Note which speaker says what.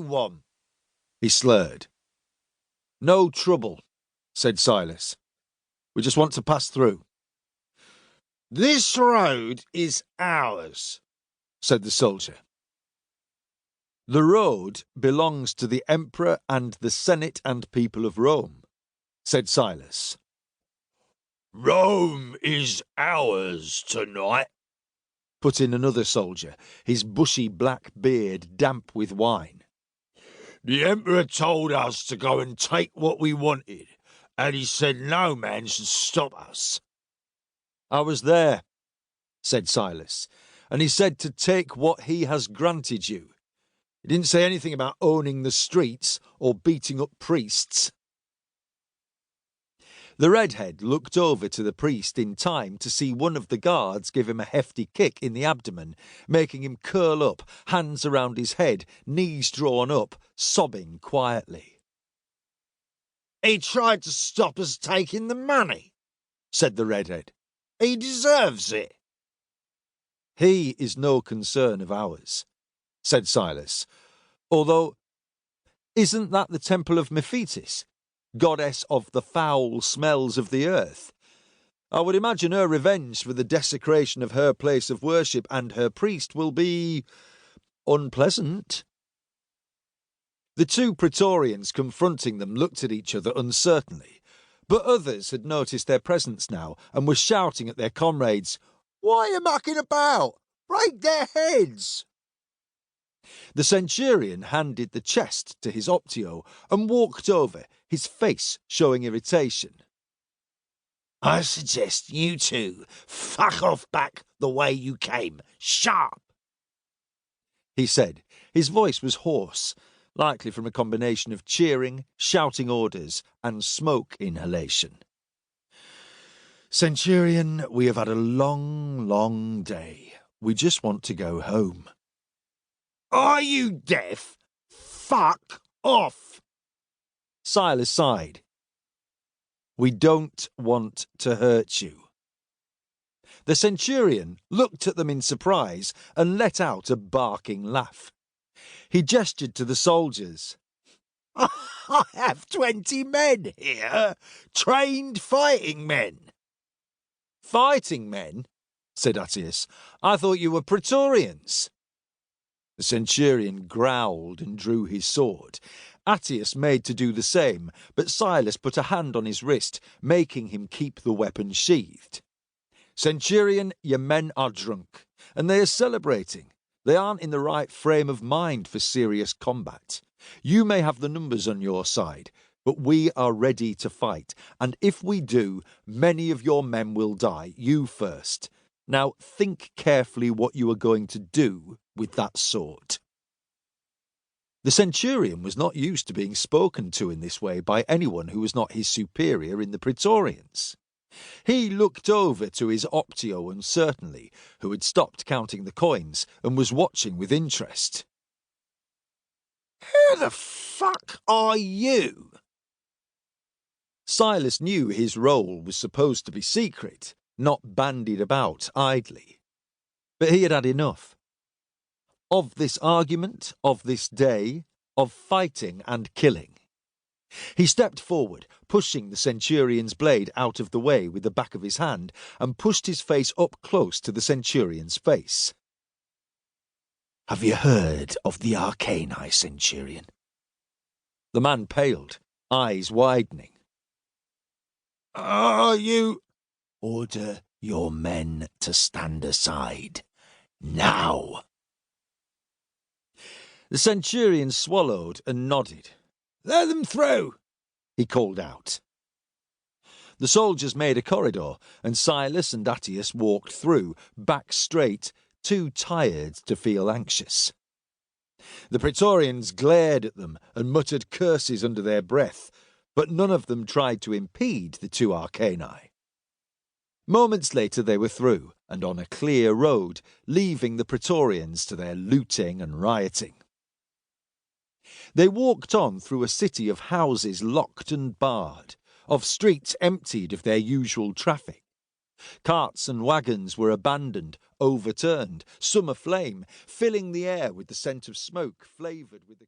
Speaker 1: wrong one, he slurred. No trouble, said Silus. We just want to pass through. This road is ours, said the soldier. The road belongs to the Emperor and the Senate and people of Rome, said Silus. Rome is ours tonight, put in another soldier, his bushy black beard damp with wine. The Emperor told us to go and take what we wanted, and he said no man should stop us. I was there, said Silus, and he said to take what he has granted you. He didn't say anything about owning the streets or beating up priests. The redhead looked over to the priest in time to see one of the guards give him a hefty kick in the abdomen, making him curl up, hands around his head, knees drawn up, sobbing quietly. He tried to stop us taking the money, said the redhead. He deserves it. He is no concern of ours, said Silus, although isn't that the temple of Mephitis, goddess of the foul smells of the earth? I would imagine her revenge for the desecration of her place of worship and her priest will be unpleasant. The two Praetorians confronting them looked at each other uncertainly, but others had noticed their presence now and were shouting at their comrades, Why are you mucking about? Break their heads! The centurion handed the chest to his optio and walked over, his face showing irritation. I suggest you two fuck off back the way you came, sharp, he said. His voice was hoarse, likely from a combination of cheering, shouting orders, and smoke inhalation. Centurion, we have had a long, long day. We just want to go home. Are you deaf? Fuck off! Silus sighed. We don't want to hurt you. The centurion looked at them in surprise and let out a barking laugh. He gestured to the soldiers. I have 20 men here, trained fighting men. Fighting men? Said Avitus. I thought you were Praetorians. The centurion growled and drew his sword. Avitus made to do the same, but Silus put a hand on his wrist, making him keep the weapon sheathed. Centurion, your men are drunk, and they are celebrating. They aren't in the right frame of mind for serious combat. You may have the numbers on your side, but we are ready to fight, and if we do, many of your men will die, you first. Now think carefully what you are going to do with that sword. The centurion was not used to being spoken to in this way by anyone who was not his superior in the Praetorians. He looked over to his optio uncertainly, who had stopped counting the coins and was watching with interest. Who the fuck are you? Silus knew his role was supposed to be secret, not bandied about idly. But he had had enough. Of this argument, of this day, of fighting and killing. He stepped forward, pushing the centurion's blade out of the way with the back of his hand, and pushed his face up close to the centurion's face. Have you heard of the Arcani, centurion? The man paled, eyes widening. Are you... Order your men to stand aside. Now. The centurion swallowed and nodded. Let them through, he called out. The soldiers made a corridor, and Silus and Avitus walked through, back straight, too tired to feel anxious. The Praetorians glared at them and muttered curses under their breath, but none of them tried to impede the two Arcani. Moments later they were through, and on a clear road, leaving the Praetorians to their looting and rioting. They walked on through a city of houses locked and barred, of streets emptied of their usual traffic. Carts and wagons were abandoned, overturned, some aflame, filling the air with the scent of smoke flavoured with the